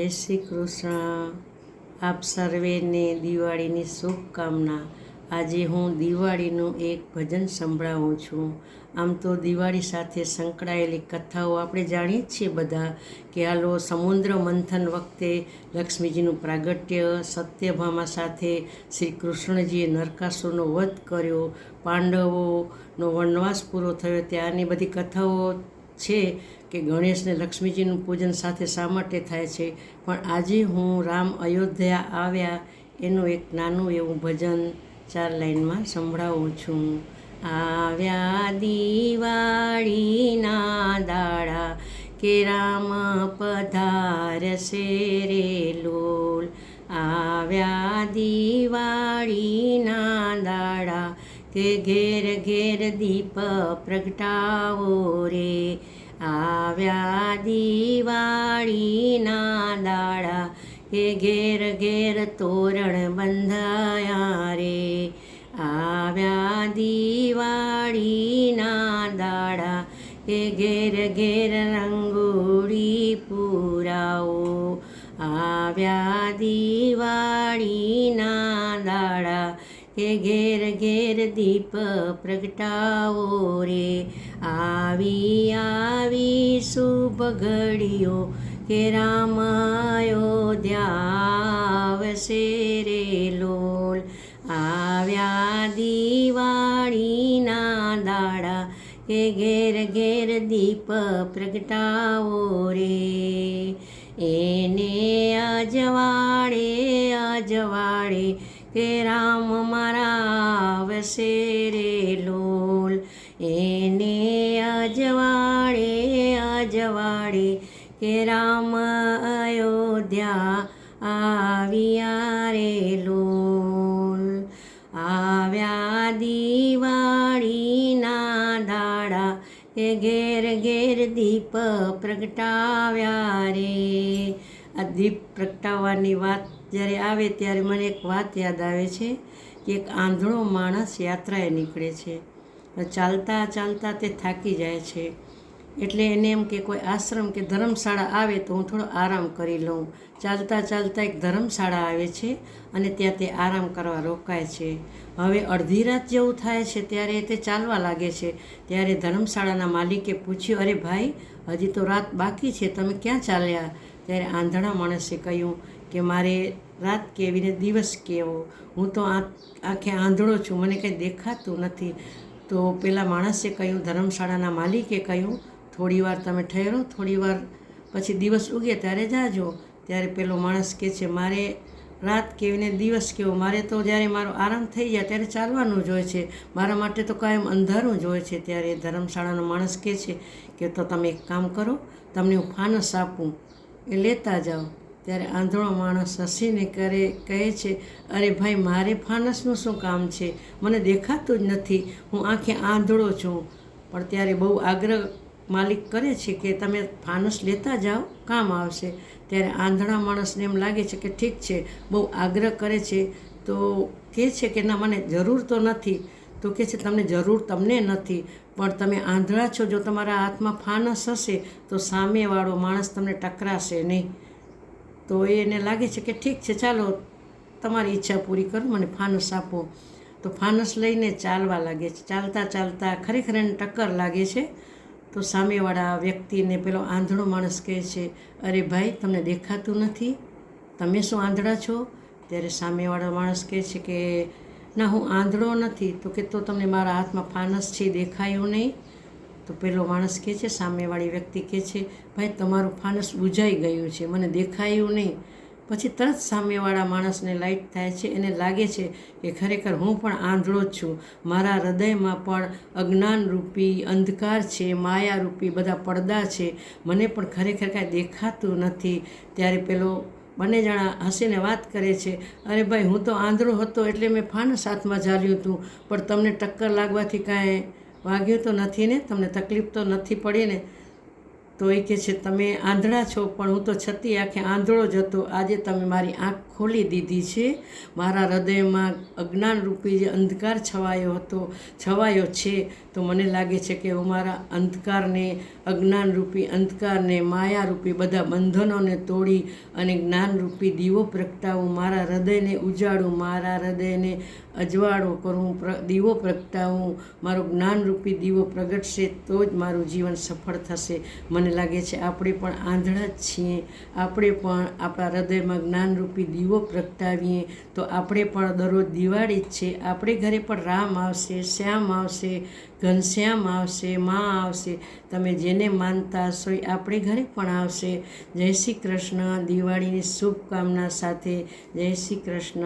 જય શ્રી કૃષ્ણ. આપ સર્વેને દિવાળીની શુભકામના. આજે હું દિવાળીનું એક ભજન સંભળાવું છું. આમ તો દિવાળી સાથે સંકળાયેલી કથાઓ આપણે જાણીએ છીએ બધા કે હાલો સમુદ્ર મંથન વખતે લક્ષ્મીજીનું પ્રાગટ્ય, સત્યભામા સાથે શ્રી કૃષ્ણજીએ નરકાસુરનો વધ કર્યો, પાંડવોનો વનવાસ પૂરો થયો, ત્યારની બધી કથાઓ છે કે ગણેશને લક્ષ્મીજીનું પૂજન સાથે શા માટે થાય છે. પણ આજે હું રામ અયોધ્યા આવ્યા એનું એક નાનું એવું ભજન 4 લાઈનમાં સંભળાવું છું. આવ્યા દિવાળીના દાડા કે રામ પધારશે રે લોલ. આવ્યા દિવાળીના દાડા કે ઘેર ઘેર દીપ પ્રગટાવો રે. આવ્યા દિવાળીના દાડા કે ઘેર ઘેર તોરણ બંધાયા રે. આવ્યા દિવાળીના દાડા કે ઘેર ઘેર રંગોળી પુરાવો. આવ્યા દિવાળીના દાડા કે ઘેર ઘેર દીપ પ્રગટાવો રે. આવી શુભ ઘડીઓ કે રામ અયોધ્યા આવશે રે લોલ. આવ્યા દિવાળીના દાડા કે ઘેર ઘેર દીપ પ્રગટાવો રે. એને અજવાળે કે રામ મારા આવશે રે લોલ. એને અજવાળે કે રામ અયોધ્યા આવ્યા રે લોલ. આવ્યા દિવાળીના દાડા કે ઘેર ઘેર દીપ પ્રગટાવ્યા રે. આ દીપ પ્રગટાવવાની વાત જ્યારે આવે ત્યારે મને એક વાત યાદ આવે છે કે એક આંધળો માણસ યાત્રાએ નીકળે છે. ચાલતા ચાલતા તે થાકી જાય છે, એટલે એને એમ કે કોઈ આશ્રમ કે ધર્મશાળા આવે તો હું થોડો આરામ કરી લઉં. ચાલતા ચાલતા એક ધર્મશાળા આવે છે અને ત્યાં તે આરામ કરવા રોકાય છે. હવે અડધી રાત જેવું થાય છે ત્યારે તે ચાલવા લાગે છે. ત્યારે ધર્મશાળાના માલિકે પૂછ્યું, અરે ભાઈ, હજી તો રાત બાકી છે, તમે ક્યાં ચાલ્યા? ત્યારે આંધળા માણસે કહ્યું કે મારે રાત કેવી ને દિવસ કેવો, હું તો આંખે આંધળો છું, મને કંઈ દેખાતું નથી. તો પેલા માણસે કહ્યું, ધર્મશાળાના માલિકે કહ્યું, થોડીવાર તમે ઠહેરો, થોડીવાર પછી દિવસ ઉગે ત્યારે જાજો. ત્યારે પેલો માણસ કહે છે, મારે રાત કેવી ને દિવસ કેવો, મારે તો જ્યારે મારો આરામ થઈ જાય ત્યારે ચાલવાનું જ હોય છે, મારા માટે તો કાયમ અંધારું જ હોય છે. ત્યારે ધર્મશાળાનો માણસ કહે છે કે તો તમે એક કામ કરો, તમને હું ફાનસ આપું, એ લેતા જાઓ. ત્યારે આંધળો માણસ હસીને કહે છે, અરે ભાઈ, મારે ફાનસનું શું કામ છે, મને દેખાતું જ નથી, હું આંખે આંધળો છું. પણ ત્યારે બહુ આગ્રહ માલિક કરે છે કે તમે ફાનસ લેતા જાઓ, કામ આવશે. ત્યારે આંધળા માણસને એમ લાગે છે કે ઠીક છે, બહુ આગ્રહ કરે છે તો કહે છે કે ના, મને જરૂર તો નથી. તો કહે છે, તમને જરૂર તમને નથી, પણ તમે આંધળા છો, જો તમારા હાથમાં ફાનસ હશે તો સામેવાળો માણસ તમને ટકરાશે નહીં. તો એને લાગે છે કે ઠીક છે, ચાલો તમારી ઈચ્છા પૂરી કરો, મને ફાનસ આપો. તો ફાનસ લઈને ચાલવા લાગે છે. ચાલતા ચાલતા ખરેખર એને ટક્કર લાગે છે. તો સામેવાળા વ્યક્તિને પેલો આંધળો માણસ કહે છે, અરે ભાઈ, તમને દેખાતું નથી, તમે શું આંધળા છો? ત્યારે સામેવાળો માણસ કહે છે કે ના, હું આંધળો નથી. તો કે તો તમને મારા હાથમાં ફાનસ છે દેખાયું નહીં? તો પેલો માણસ કહે છે, સામેવાળી વ્યક્તિ કહે છે, ભાઈ, તમારું ફાનસ બુઝાઈ ગયું છે, મને દેખાયું નહીં. પછી તરત સામેવાળા માણસને લાઈટ થાય છે, એને લાગે છે કે ખરેખર હું પણ આંધળો જ છું, મારા હૃદયમાં પણ અજ્ઞાનરૂપી અંધકાર છે, માયારૂપી બધા પડદા છે, મને પણ ખરેખર કાંઈ દેખાતું નથી. ત્યારે પેલો બંને જણા હસીને વાત કરે છે, અરે ભાઈ, હું તો આંધળો હતો એટલે મેં ફાનસ હાથમાં ઝાલ્યું હતું, પણ તમને ટક્કર લાગવાથી કાંઈ વાગ્યું તો નથી ને, તમને તકલીફ તો નથી પડી ને? તો એ કહે છે તમે આંધળા છો, પણ હું તો છતી આંખે આંધળો જ હતો. આજે તમે મારી આંખ ખોલી દીધી છે. મારા હૃદયમાં અજ્ઞાનરૂપી જે અંધકાર છવાયો છે, તો મને લાગે છે કે હું મારા અંધકારને, અજ્ઞાનરૂપી અંધકારને, માયારૂપી બધા બંધનોને તોડી અને જ્ઞાનરૂપી દીવો પ્રગટાવું, મારા હૃદયને ઉજાડું, મારા હૃદયને અજવાળો કરું, દીવો પ્રગટાવું. મારો જ્ઞાનરૂપી દીવો પ્રગટશે તો જ મારું જીવન સફળ થશે. મને લાગે છે આપણે પણ આંધળા જ છીએ. આપણે પણ આપણા હૃદયમાં જ્ઞાનરૂપી દીવો પ્રગટાવીએ તો આપણે પણ દરરોજ દિવાળી જ છે. આપણે ઘરે પણ રામ આવશે, શ્યામ આવશે, ઘનશ્યામ આવશે, મા આવશે. તમે જેને માનતા હશો એ આપણે ઘરે પણ આવશે. જય શ્રી કૃષ્ણ. દિવાળીની શુભકામના સાથે જય શ્રી કૃષ્ણ.